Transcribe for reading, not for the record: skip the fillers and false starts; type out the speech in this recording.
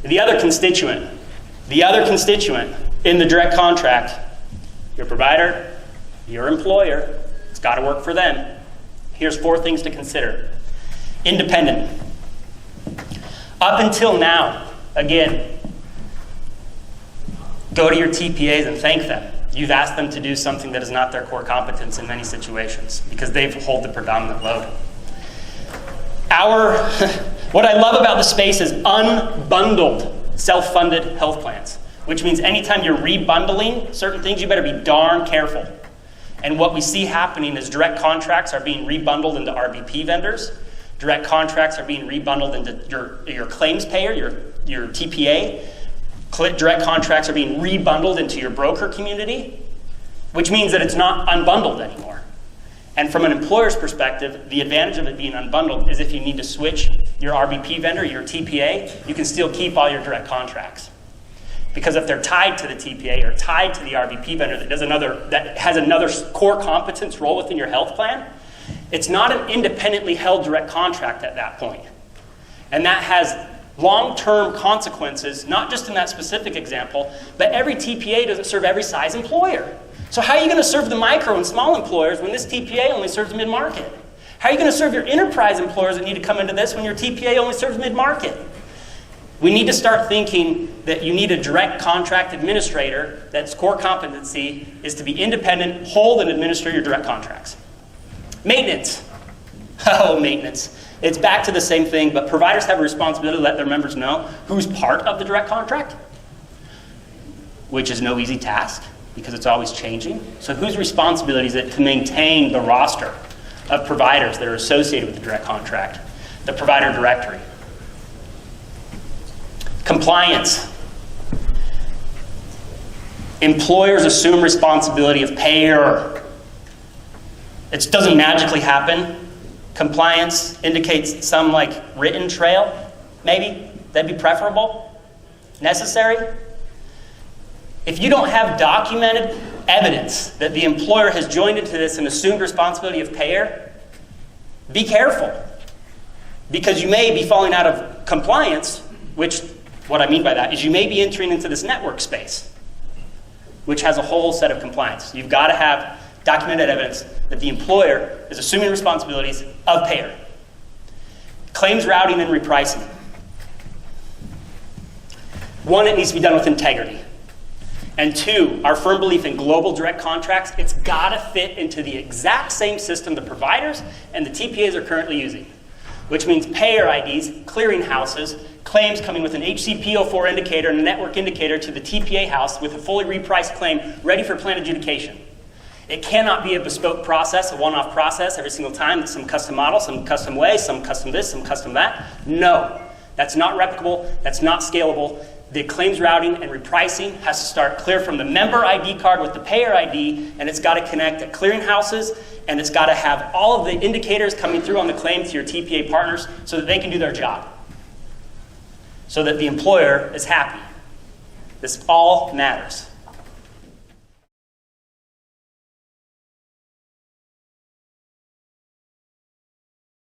The other constituent in the direct contract, your provider, your employer, it's got to work for them. Here's 4 things to consider. Independent. Up until now, again, go to your TPAs and thank them. You've asked them to do something that is not their core competence in many situations because they hold the predominant load. What I love about the space is unbundled self-funded health plans, which means anytime you're rebundling certain things, you better be darn careful. And what we see happening is direct contracts are being rebundled into RBP vendors. Direct contracts are being rebundled into your claims payer, your TPA. Direct contracts are being rebundled into your broker community, which means that it's not unbundled anymore. And from an employer's perspective, the advantage of it being unbundled is if you need to switch your RBP vendor, your TPA, you can still keep all your direct contracts. Because if they're tied to the TPA or tied to the RBP vendor that has another core competence role within your health plan, it's not an independently held direct contract at that point. And that has long-term consequences, not just in that specific example, but every TPA doesn't serve every size employer. So how are you going to serve the micro and small employers when this TPA only serves mid-market? How are you going to serve your enterprise employers that need to come into this when your TPA only serves mid-market? We need to start thinking that you need a direct contract administrator that's core competency is to be independent, hold and administer your direct contracts. Maintenance. Oh, maintenance. It's back to the same thing, but providers have a responsibility to let their members know who's part of the direct contract, which is no easy task because it's always changing. So whose responsibility is it to maintain the roster of providers that are associated with the direct contract, the provider directory? Compliance. Employers assume responsibility of payer. It doesn't magically happen. Compliance indicates some written trail, maybe. That'd be preferable. Necessary. If you don't have documented evidence that the employer has joined into this and assumed responsibility of payer, be careful. Because you may be falling out of compliance, which what I mean by that is you may be entering into this network space, which has a whole set of compliance. You've got to have documented evidence that the employer is assuming responsibilities of payer. Claims routing and repricing. 1, it needs to be done with integrity. And 2, our firm belief in global direct contracts, it's got to fit into the exact same system the providers and the TPAs are currently using, which means payer IDs, clearinghouses, claims coming with an HCP04 indicator and a network indicator to the TPA house with a fully repriced claim ready for plan adjudication. It cannot be a bespoke process, a one-off process every single time, some custom model, some custom way, some custom this, some custom that. No, that's not replicable, that's not scalable. The claims routing and repricing has to start clear from the member ID card with the payer ID, and it's got to connect at clearinghouses, and it's got to have all of the indicators coming through on the claim to your TPA partners so that they can do their job, so that the employer is happy. This all matters.